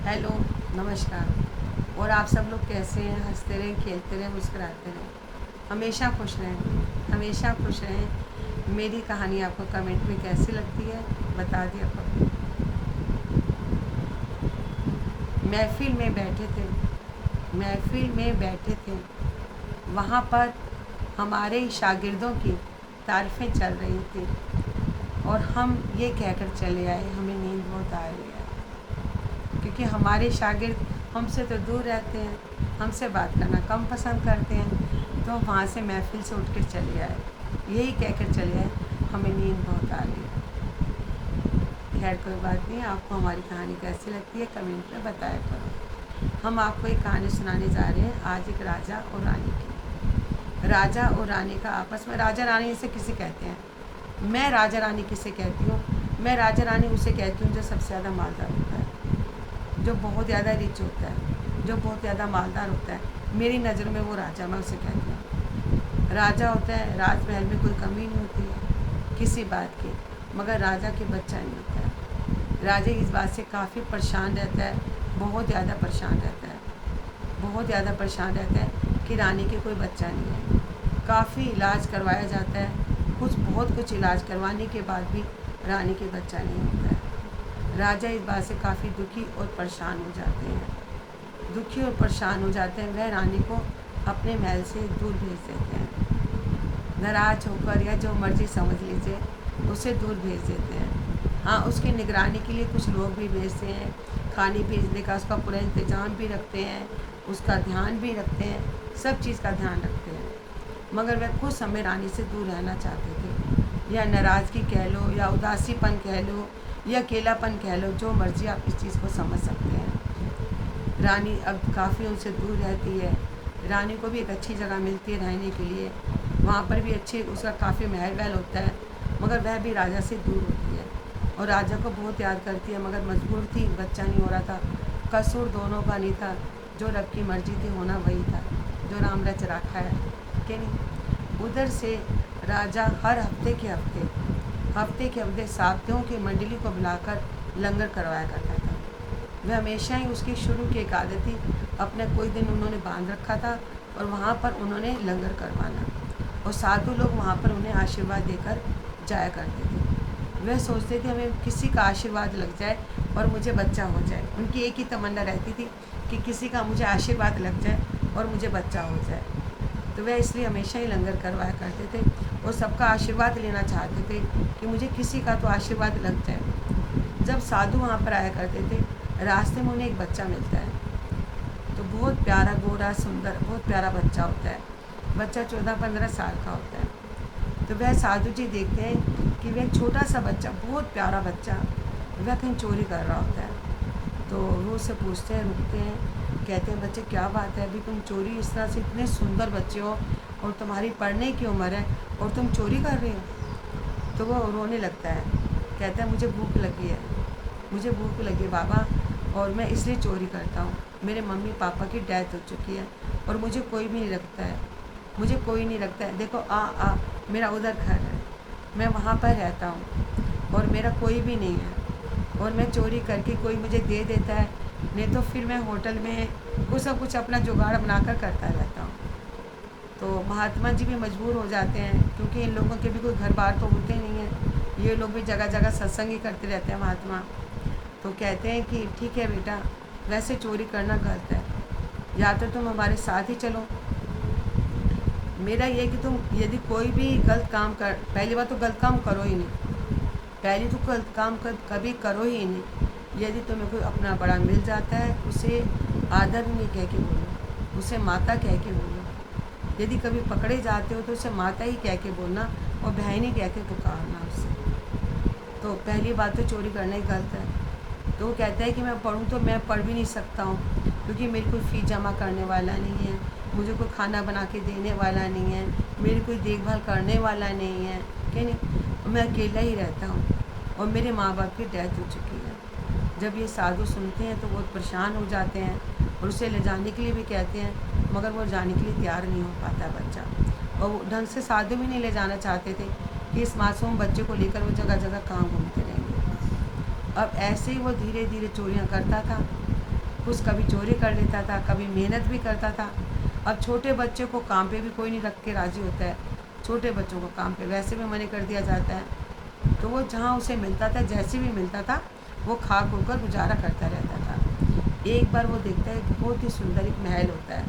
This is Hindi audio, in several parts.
हेलो, नमस्कार। और आप सब लोग कैसे हैं? हंसते रहें, खेलते रहें, मुस्कुराते रहें, हमेशा खुश रहें, हमेशा खुश रहें। मेरी कहानी आपको कमेंट में कैसी लगती है बता दिया करो। महफिल में बैठे थे, महफिल में बैठे थे, वहाँ पर हमारे शागिर्दों की तारीफ़ें चल रही थी और हम ये कहकर चले आए हमें नींद बहुत आ रही है, क्योंकि हमारे शागिर्द हमसे तो दूर रहते हैं, हमसे बात करना कम पसंद करते हैं। तो वहाँ से महफिल से उठ कर चले आए, यही कहकर चले आए हमें नींद बहुत आ रही है। खैर कोई बात नहीं, आपको हमारी कहानी कैसी लगती है कमेंट में बताया करो। हम आपको एक कहानी सुनाने जा रहे हैं आज, एक राजा और रानी की। राजा और रानी का आपस में, राजा रानी इसे किसे कहते हैं? मैं राजा रानी किसे कहती हूँ? मैं राजा रानी उसे कहती हूँ जो सबसे ज़्यादा मालदार होता है, जो बहुत ज़्यादा रिच होता है, जो बहुत ज़्यादा मालदार होता है। मेरी नज़र में वो राजा, मैं उसे कहती हूँ। राजा होता है, राजमहल में कोई कमी नहीं होती है किसी बात की, मगर राजा के बच्चा नहीं होता है। राजा इस बात से काफ़ी परेशान रहता है, बहुत ज़्यादा परेशान रहता है, बहुत ज़्यादा परेशान रहता है कि रानी के कोई बच्चा नहीं है। काफ़ी इलाज करवाया जाता है, बहुत कुछ इलाज करवाने के बाद भी रानी के बच्चा नहीं होता है। राजा इस बात से काफ़ी दुखी और परेशान हो जाते हैं, दुखी और परेशान हो जाते हैं। वह रानी को अपने महल से दूर भेज देते हैं, नाराज होकर या जो मर्जी समझ लीजिए, उसे दूर भेज देते हैं। हाँ, उसकी निगरानी के लिए कुछ लोग भी भेजते हैं, खाने भेजने का उसका पूरा इंतज़ाम भी रखते हैं, उसका ध्यान भी रखते हैं, सब चीज़ का ध्यान रखते हैं। मगर वह कुछ समय रानी से दूर रहना चाहते थे, या नाराज़गी कह लो, या उदासीपन कह लो, या अकेलापन कह लो, जो मर्जी आप इस चीज़ को समझ सकते हैं। रानी अब काफ़ी उनसे दूर रहती है। रानी को भी एक अच्छी जगह मिलती है रहने के लिए, वहाँ पर भी अच्छे उसका काफ़ी महल वहल होता है, मगर वह भी राजा से दूर होती है और राजा को बहुत याद करती है, मगर मजबूर थी, बच्चा नहीं हो रहा था। कसूर दोनों का नहीं था, जो रब की मर्जी थी होना वही था, जो राम रच रखा है कि नहीं। उधर से राजा हर हफ्ते के हफ्ते साथियों की मंडली को बुलाकर लंगर करवाया करता था। वह हमेशा ही उसकी शुरू की एक आदत थी, अपने कोई दिन उन्होंने बांध रखा था और वहाँ पर उन्होंने लंगर करवाना, और साधु लोग वहाँ पर उन्हें आशीर्वाद देकर जाया करते थे। वह सोचते थे हमें किसी का आशीर्वाद लग जाए और मुझे बच्चा हो जाए। उनकी एक ही तमन्ना रहती थी कि किसी का मुझे आशीर्वाद लग जाए और मुझे बच्चा हो जाए। तो वह इसलिए हमेशा ही लंगर करवाया करते थे और सबका आशीर्वाद लेना चाहते थे कि मुझे किसी का तो आशीर्वाद लग जाए। जब साधु वहाँ पर आया करते थे, रास्ते में उन्हें एक बच्चा मिलता है, तो बहुत प्यारा, गोरा, सुंदर, बहुत प्यारा बच्चा होता है। बच्चा 14-15 साल का होता है। तो वह साधु जी देखते हैं कि वह छोटा सा बच्चा, बहुत प्यारा बच्चा, वह कहीं चोरी कर रहा होता है। तो वो उससे पूछते हैं, रुकते हैं, कहते हैं बच्चे क्या बात है, अभी तुम चोरी, इस तरह से इतने सुंदर बच्चे हो और तुम्हारी पढ़ने की उम्र है और तुम चोरी कर रहे हो? तो वो रोने लगता है, कहता है मुझे भूख लगी है, मुझे भूख लगी है बाबा, और मैं इसलिए चोरी करता हूँ। मेरे मम्मी पापा की डेथ हो चुकी है और मुझे कोई भी नहीं रखता है, मुझे कोई नहीं रखता है। देखो मेरा उधर घर है, मैं वहाँ पर रहता हूँ और मेरा कोई भी नहीं है, और मैं चोरी करके कोई मुझे दे देता है, नहीं तो फिर मैं होटल में कुछ ना कुछ अपना जुगाड़ बनाकर करता रहता हूँ। तो महात्मा जी भी मजबूर हो जाते हैं, क्योंकि इन लोगों के भी कोई घर बार तो होते नहीं हैं, ये लोग भी जगह जगह सत्संग ही करते रहते हैं महात्मा। तो कहते हैं कि ठीक है बेटा, वैसे चोरी करना गलत है, या तो तुम हमारे साथ ही चलो। मेरा ये है कि तुम यदि कोई भी गलत काम कर, पहली बात तो गलत काम करो ही नहीं, पहली तो गलत काम कभी करो ही नहीं। यदि तुम्हें कोई अपना बड़ा मिल जाता है, उसे आदर नहीं कह के बोलो, उसे माता कह के बोलो। यदि कभी पकड़े जाते हो तो उसे माता ही कह के बोलना और बहन ही कह के पुकारना उससे। तो पहली बात तो चोरी करना ही गलत है। तो वो कहता है कि मैं पढ़ूँ तो मैं पढ़ भी नहीं सकता हूँ, क्योंकि मेरी कोई फ़ीस जमा करने वाला नहीं है, मुझे कोई खाना बना के देने वाला नहीं है, मेरी कोई देखभाल करने वाला नहीं है, कि नहीं, मैं अकेला ही रहता हूँ और मेरे माँ बाप की डेथ हो चुकी है। जब ये साधु सुनते हैं तो बहुत परेशान हो जाते हैं और उसे ले जाने के लिए भी कहते हैं, मगर वो जाने के लिए तैयार नहीं हो पाता बच्चा। और वो ढंग से साधु भी नहीं ले जाना चाहते थे कि इस मासूम बच्चे को लेकर वो जगह जगह कहाँ घूमते रहेंगे। अब ऐसे ही वो धीरे धीरे चोरियाँ करता था कुछ कभी चोरी कर लेता था, कभी मेहनत भी करता था। अब छोटे बच्चे को काम पे भी कोई नहीं रख के राज़ी होता है, छोटे बच्चों को काम पे वैसे भी मना कर दिया जाता है। तो वो जहाँ उसे मिलता था, जैसे भी मिलता था, वो खा खो कर गुजारा करता रहता था। एक बार वो देखता है बहुत ही सुंदर एक महल होता है,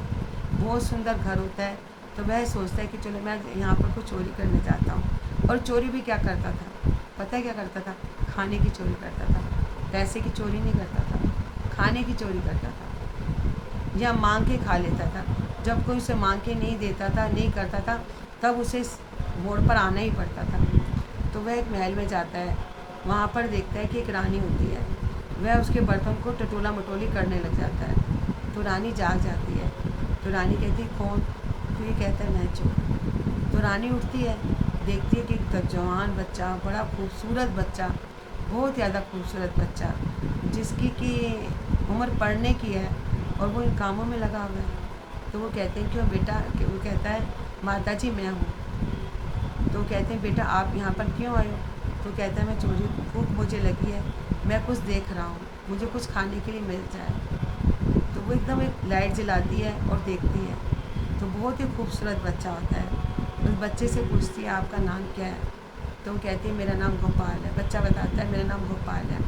बहुत सुंदर घर होता है। तो वह सोचता है कि चलो मैं यहाँ पर कुछ चोरी करने जाता हूँ। और चोरी भी क्या करता था, पता है क्या करता था? खाने की चोरी करता था। पैसे की चोरी नहीं करता था, खाने की चोरी करता था, या मांग के खा लेता था। जब कोई उसे मांग के नहीं देता था, नहीं करता था, तब उसे मोड़ पर आना ही पड़ता था। तो वह एक महल में जाता है, वहाँ पर देखता है कि एक रानी होती है। वह उसके बर्तन को टटोला मटोली करने लग जाता है। तो रानी जाग जाती है। तो रानी कहती है कौन? तो ये कहता है मैं चोर। तो रानी उठती है, देखती है कि एक जवान बच्चा, बड़ा खूबसूरत बच्चा, बहुत ज़्यादा खूबसूरत बच्चा, जिसकी कि उम्र पढ़ने की है और वो इन कामों में लगा हुआ है। तो वो कहते हैं क्यों बेटा? कि वो कहता है माता जी मैं हूँ। तो कहते हैं बेटा आप यहाँ पर क्यों आए हो? तो कहता है मैं चोरी भूख मुझे लगी है, मैं कुछ देख रहा हूँ, मुझे कुछ खाने के लिए मिल जाए। तो वो एकदम एक लाइट जलाती है और देखती है, तो बहुत ही खूबसूरत बच्चा होता है। उस बच्चे से पूछती है आपका नाम क्या है? तो वो कहती है मेरा नाम गोपाल है। बच्चा बताता है मेरा नाम गोपाल है।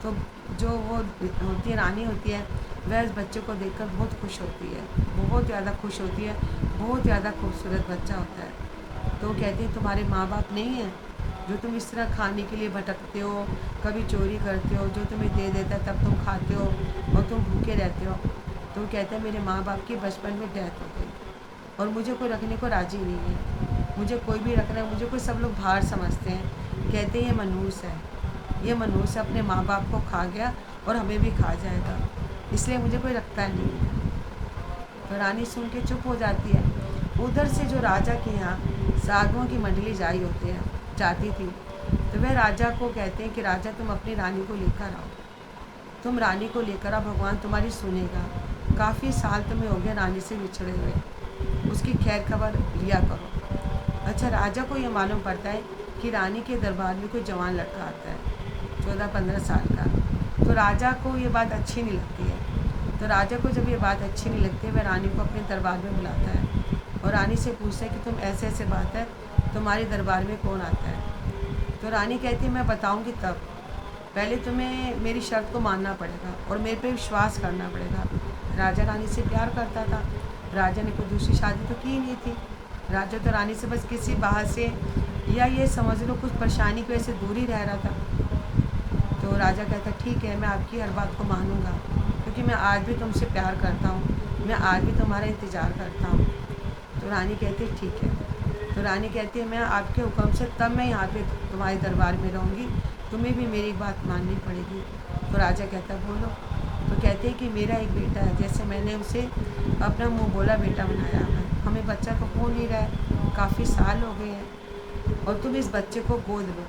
तो जो वो होती है, रानी होती है, वह इस बच्चे को देखकर बहुत खुश होती है, बहुत ज़्यादा खुश होती है, बहुत ज़्यादा खूबसूरत बच्चा होता है। तो वो कहती है तुम्हारे माँ बाप नहीं हैं जो तुम इस तरह खाने के लिए भटकते हो, कभी चोरी करते हो, जो तुम्हें दे देता है तब तुम खाते हो और तुम भूखे रहते हो? तो वो कहता है मेरे माँ बाप की बचपन में डेथ हो गई और मुझे कोई रखने को राज़ी नहीं है, मुझे कोई भी रखना है, मुझे कोई सब लोग बाहर समझते हैं, कहते हैं ये मनहूस है, ये मनहूस अपने माँ बाप को खा गया और हमें भी खा जाएगा, इसलिए मुझे कोई रखता नहीं है। तो रानी सुन के चुप हो जाती है। उधर से जो राजा के यहाँ साधुओं की मंडली जाती थी, तो वह राजा को कहते हैं कि राजा तुम अपनी रानी को लेकर आओ, तुम रानी को लेकर आओ, भगवान तुम्हारी सुनेगा। काफ़ी साल तुम्हें हो गए रानी से बिछड़े हुए, उसकी खैर खबर लिया करो। अच्छा, राजा को ये मालूम पड़ता है कि रानी के दरबार में कोई जवान लड़का आता है, 14-15 साल का। तो राजा को ये बात अच्छी नहीं लगती है। तो राजा को जब ये बात अच्छी नहीं लगती है, वह रानी को अपने दरबार में बुलाता है और रानी से पूछता है कि तुम ऐसे ऐसे बात है, तुम्हारे दरबार में कौन आता है? तो रानी कहती है मैं बताऊंगी तब, पहले तुम्हें मेरी शर्त को मानना पड़ेगा और मेरे पे विश्वास करना पड़ेगा। राजा रानी से प्यार करता था, राजा ने कोई दूसरी शादी तो की नहीं थी। राजा तो रानी से बस किसी बाहर से, या ये समझ लो कुछ परेशानी की वजह से दूर ही रह रहा था। तो राजा कहता ठीक है, मैं आपकी हर बात को मानूंगा, क्योंकि मैं आज भी तुमसे प्यार करता हूँ, मैं आज भी तुम्हारा इंतज़ार करता हूँ। तो रानी कहती है ठीक है। तो रानी कहती है मैं आपके हुक्म से तब मैं यहाँ पे तुम्हारे दरबार में रहूँगी, तुम्हें भी मेरी बात माननी पड़ेगी। तो राजा कहता है बोलो। तो कहते हैं कि मेरा एक बेटा है, जैसे मैंने उसे अपना मुँह बोला बेटा बनाया है, हमें बच्चा तो हो नहीं रहा है, काफ़ी साल हो गए हैं, और तुम इस बच्चे को गोद लो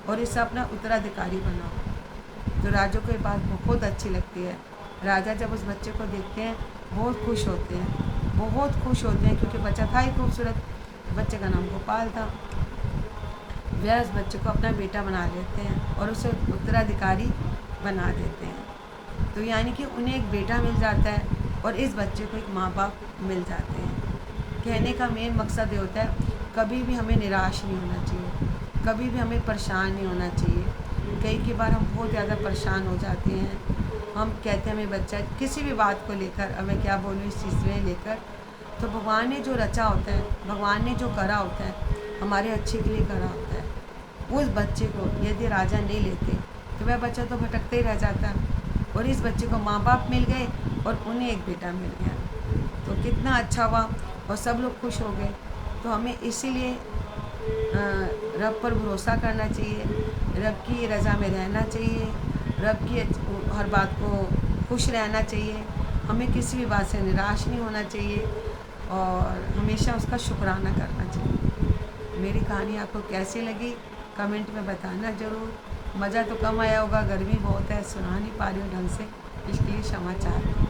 और इसे अपना उत्तराधिकारी बनाओ। तो राजा को ये बात बहुत अच्छी लगती है। राजा जब उस बच्चे को देखते हैं बहुत खुश होते हैं, बहुत खुश होते हैं, क्योंकि बच्चा था ही खूबसूरत। बच्चे का नाम गोपाल था। वह उस बच्चे को अपना बेटा बना लेते हैं और उसे उत्तराधिकारी बना देते हैं। तो यानी कि उन्हें एक बेटा मिल जाता है और इस बच्चे को एक माँ बाप मिल जाते हैं। कहने का मेन मकसद ये होता है कभी भी हमें निराश नहीं होना चाहिए, कभी भी हमें परेशान नहीं होना चाहिए। कई बार हम बहुत ज़्यादा परेशान हो जाते हैं, हम कहते हैं हमें बच्चा किसी भी बात को लेकर, अब मैं क्या बोलूँ इस चीज़ में लेकर, तो भगवान ने जो रचा होता है, भगवान ने जो करा होता है हमारे अच्छे के लिए करा होता है। उस बच्चे को यदि राजा नहीं लेते तो वह बच्चा तो भटकते ही रह जाता, और इस बच्चे को माँ बाप मिल गए और उन्हें एक बेटा मिल गया, तो कितना अच्छा हुआ और सब लोग खुश हो गए। तो हमें इसीलिए रब पर भरोसा करना चाहिए, रब की रज़ा में रहना चाहिए, रब की हर बात को खुश रहना चाहिए, हमें किसी भी बात से निराश नहीं होना चाहिए और हमेशा उसका शुक्राना करना चाहिए। मेरी कहानी आपको कैसी लगी कमेंट में बताना ज़रूर। मज़ा तो कम आया होगा, गर्मी बहुत है, सुना नहीं पा रही हूँ ढंग से, इसके लिए क्षमा चाहती हूँ।